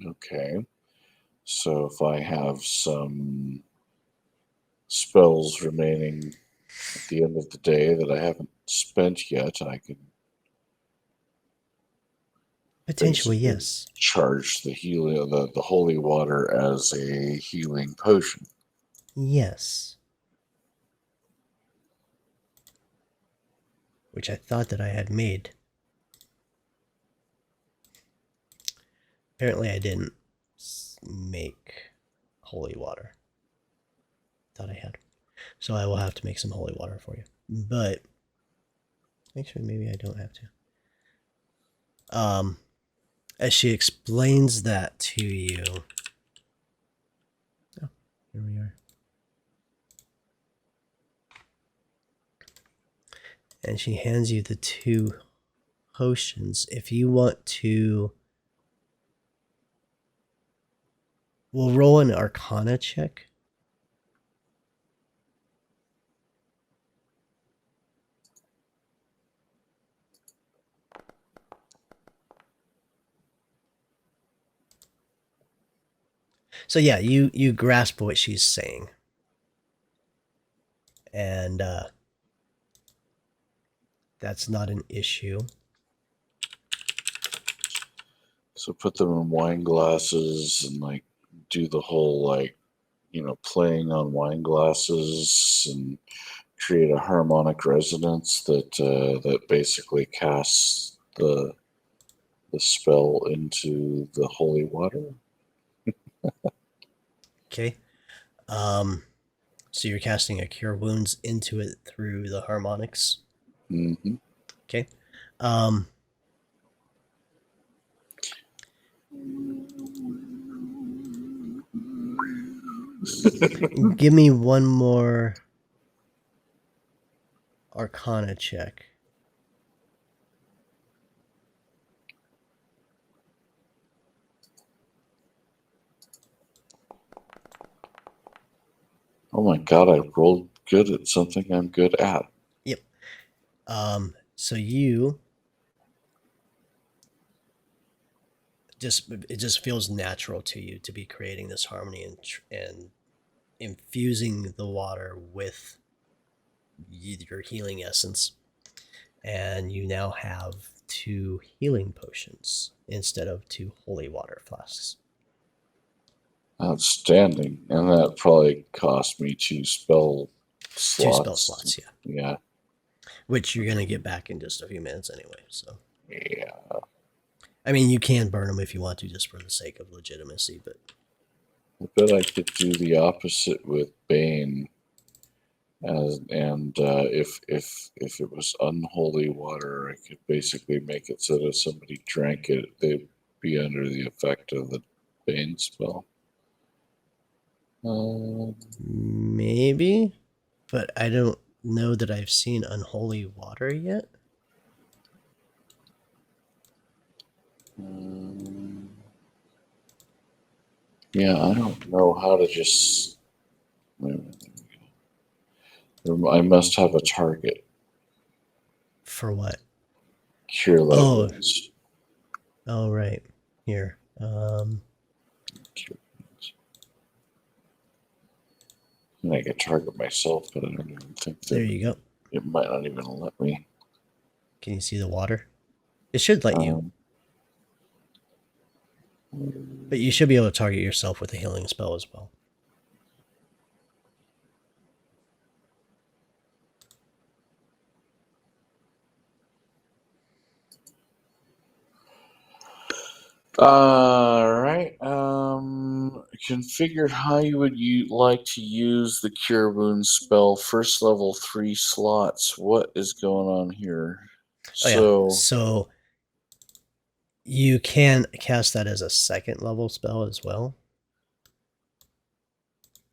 Okay, so if I have some spells remaining at the end of the day that I haven't spent yet, I can
Potentially,
basically
yes.
charge the holy water as a healing potion.
Yes. Which I thought that I had made. Apparently, I didn't make holy water. Thought I had. So I will have to make some holy water for you. But actually, maybe I don't have to. As she explains that to you, oh, here we are. And she hands you the 2 potions. If you want to, we'll roll an Arcana check. So yeah, you grasp what she's saying, and that's not an issue.
So put them in wine glasses and like do the whole like, playing on wine glasses and create a harmonic resonance that basically casts the spell into the holy water.
Okay. So you're casting a cure wounds into it through the harmonics.
Mm-hmm.
Okay. Give me one more Arcana check.
Oh my god, I rolled good at something I'm good at.
Yep. So you it just feels natural to you to be creating this harmony and infusing the water with your healing essence, and you now have 2 healing potions instead of 2 holy water flasks.
Outstanding. And that probably cost me 2 spell slots.
2 spell slots, yeah.
Yeah.
Which you're gonna get back in just a few minutes anyway. So
Yeah.
I mean, you can burn them if you want to, just for the sake of legitimacy. But
I bet I could do the opposite with Bane. If it was unholy water, I could basically make it so that if somebody drank it, they'd be under the effect of the Bane spell.
maybe, but I don't know that I've seen unholy water yet.
Yeah, I don't know how to just. I must have a target.
For what?
Cure light
Oh,
wounds.
oh right. Here.
Cure wounds. And I could target myself, but I don't even think
There
that
you go.
it might not even let me.
Can you see the water? It should let you. But you should be able to target yourself with a healing spell as well.
All right. Configured how you would like to use the Cure Wounds spell. First level 3 slots. What is going on here?
Oh yeah.
So,
So you can cast that as a 2nd level spell as well.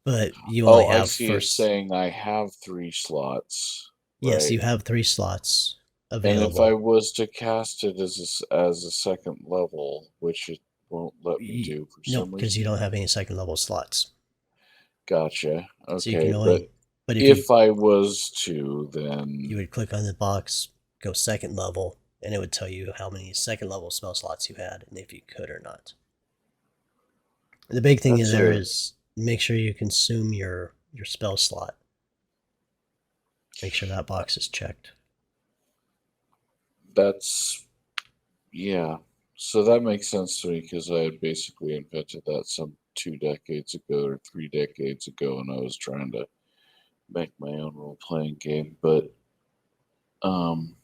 But you only
I
have
see. It's
first.
saying I have 3 slots.
Yes,
Right.
you have 3 slots
And if I
available.
was to cast it as a second level, which it won't let me do for
No,
some
because you
reason.
don't have any 2nd level slots.
Gotcha.
So you
Okay,
can only. But if
if I was to, then
you would click on the box, go 2nd level, and it would tell you how many 2nd level spell slots you had and if you could or not. The big thing
that's
there
a
is make sure you consume your spell slot. Make sure that box is checked.
that's yeah. So that makes sense to me because I had basically invented that some 2 decades ago or 3 decades ago, and I was trying to make my own role playing game. But um,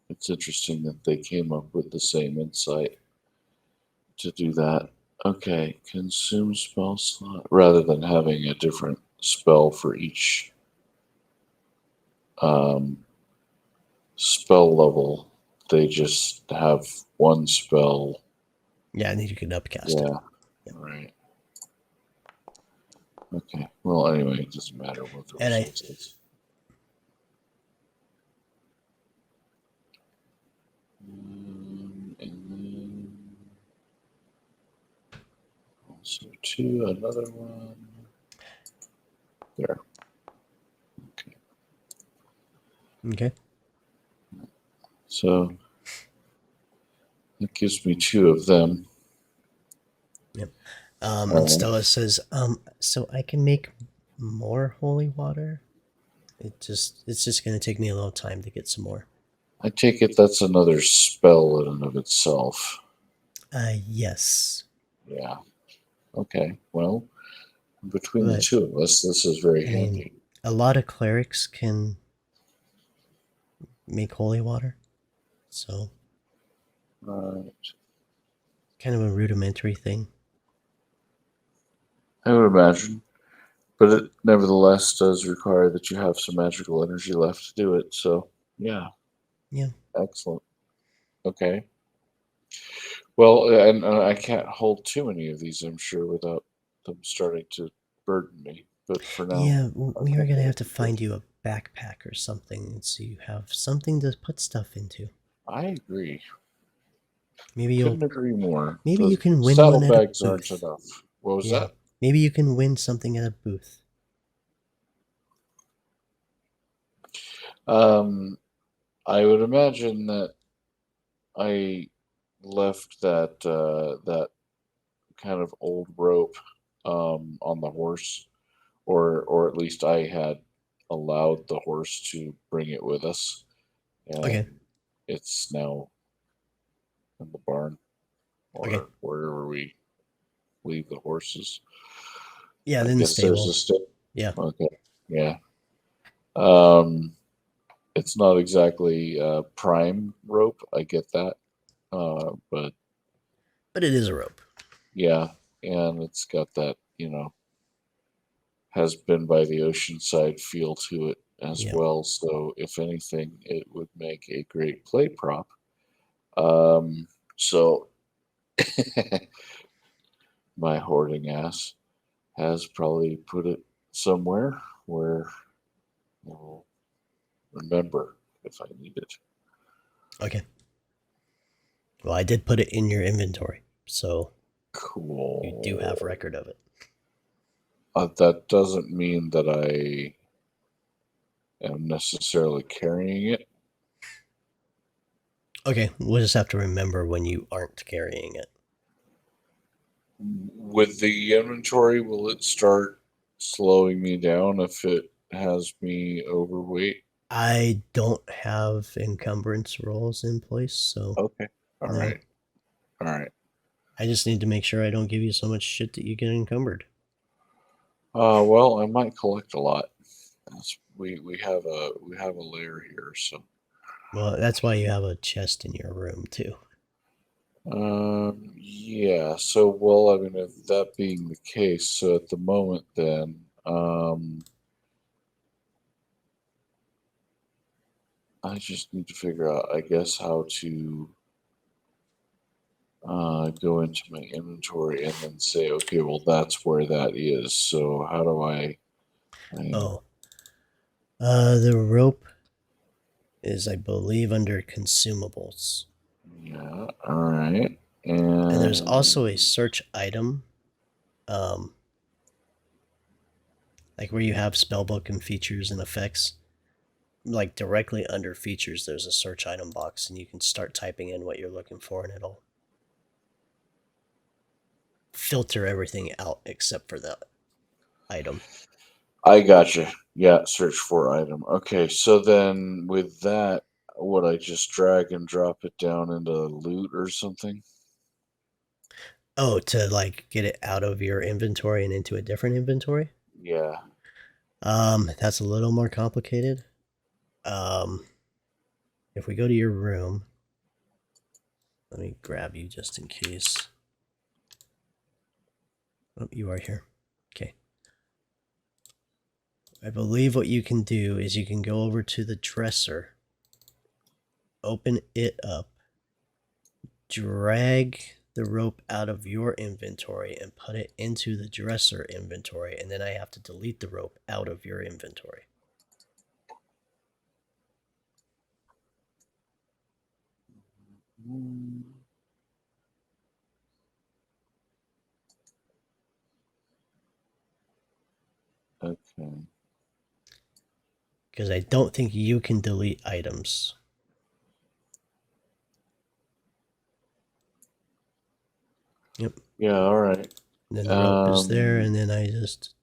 it's interesting that they came up with the same insight to do that. Okay, consume spell slot rather than having a different spell for each um, spell level. they just have one spell.
Yeah, and you can upcast it.
Yeah. Right. Okay. Well, anyway, it doesn't matter what the
And
result is. And then also another one. There. Okay.
Okay.
So that gives me 2 of them.
Yep.
All
And
right.
Stella says, so I can make more holy water? It's just gonna take me a little time to get some more.
I take it that's another spell in and of itself.
Yes.
Yeah. Okay. Well, between the
But
2 of us, this is very
I mean,
handy.
a lot of clerics can make holy water. So
Right.
kind of a rudimentary thing.
I would imagine. But it nevertheless does require that you have some magical energy left to do it. So, yeah,
Yeah.
excellent. Okay. Well, and I can't hold too many of these, I'm sure, without them starting to burden me. But for now,
Yeah,
a
we are gonna
couple
have
would
to
be good.
find you a backpack or something so you have something to put stuff into.
I agree.
Maybe you'll
Couldn't agree more.
maybe you
The
can win one at a
saddlebags aren't
booth.
enough. What was
Yeah.
that?
Maybe you can win something at a booth.
Um, I would imagine that I left that kind of old rope on the horse, or at least I had allowed the horse to bring it with us,
Okay.
and it's now in the barn
Okay.
or wherever we leave the horses.
Yeah,
I
then the
guess there's a
stable.
stick.
Yeah.
Okay, yeah. Um, it's not exactly prime rope. I get that, but
But it is a rope.
yeah, and it's got that has been by the ocean side feel to it as
Yeah.
well. So if anything, it would make a great play prop. So my hoarding ass has probably put it somewhere where I'll remember if I need it.
Okay. Well, I did put it in your inventory, so you do have
Cool.
record of it.
That doesn't mean that I am necessarily carrying it.
Okay, we'll just have to remember when you aren't carrying it.
With the inventory, will it start slowing me down if it has me overweight?
I don't have encumbrance rules in place, so
Okay. All
no.
right. All right.
I just need to make sure I don't give you so much shit that you get encumbered.
Well, I might collect a lot. We have a lair here, so
Well, that's why you have a chest in your room too.
yeah. So well, I mean, if that being the case, so at the moment, then I just need to figure out, I guess, how to go into my inventory and then say, okay, well, that's where that is. So how do I
Oh, the rope is, I believe, under consumables,
yeah, all right.
and there's also a
And
search item, um, like where you have spellbook and features and effects. Like directly under features, there's a search item box, and you can start typing in what you're looking for, and it'll filter everything out except for that item.
I gotcha. Yeah, search for item. Okay, so then with that, would I just drag and drop it down into loot or something?
Oh, to like get it out of your inventory and into a different inventory?
Yeah.
That's a little more complicated. Um, if we go to your room, let me grab you just in case. Oh, you are here. Okay. I believe what you can do is you can go over to the dresser open it up, drag the rope out of your inventory and put it into the dresser inventory, and then I have to delete the rope out of your inventory.
Okay.
Because I don't think you can delete items. Yep.
Yeah, all right.
And then the rope is there, and then I just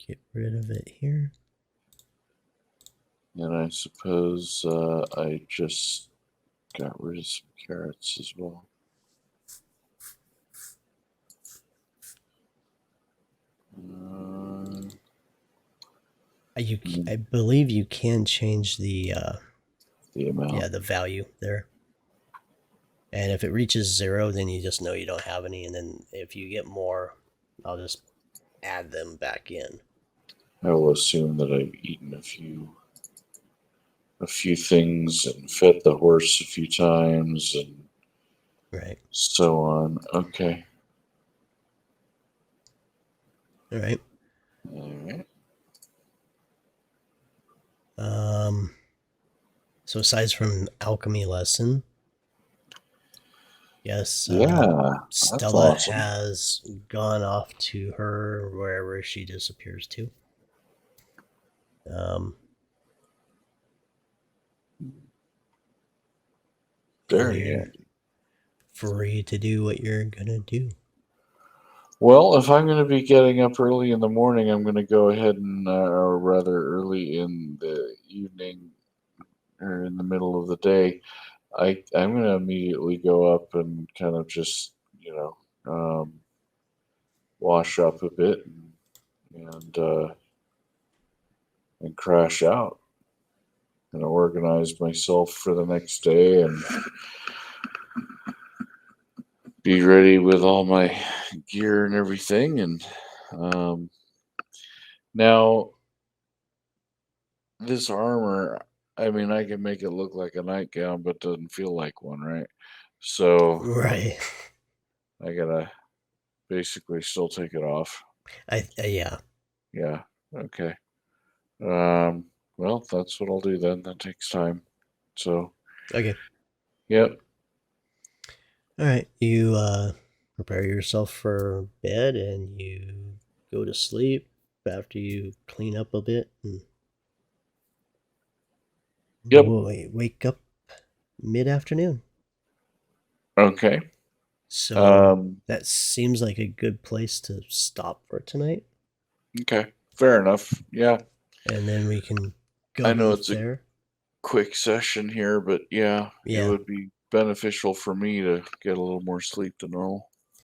get rid of it here.
And I suppose I just got rid of some carrots as well.
I believe you can change the
amount.
the value there. And if it reaches 0, then you just know you don't have any. And then if you get more, I'll just add them back in.
I will assume that I've eaten a few things and fed the horse a few times and
Right.
so on. Okay.
All right.
All right.
So aside from alchemy lesson, yes,
Yeah, that's
Stella
awesome.
has gone off to her wherever she disappears to. And
Very
you're
handy.
free to do what you're gonna do.
Well, if I'm going to be getting up early in the morning, I'm going to go ahead and, or rather early in the evening or in the middle of the day, I'm going to immediately go up and kind of just, wash up a bit and crash out and organize myself for the next day and be ready with all my gear and everything. And now this armor, I mean, I can make it look like a nightgown, but doesn't feel like one, right? So
Right.
I gotta basically still take it off.
Yeah.
Yeah. Okay. Um, well, that's what I'll do then. That takes time. So,
Okay.
yep.
All right. You prepare yourself for bed and you go to sleep after you clean up a bit and
Yep.
wake up mid-afternoon.
Okay.
So
Um,
that seems like a good place to stop for tonight.
okay. Fair enough. Yeah.
And then we can
I
go
know
from
it's a
there.
quick session here, but yeah, it
Yeah.
would be beneficial for me to get a little more sleep than normal.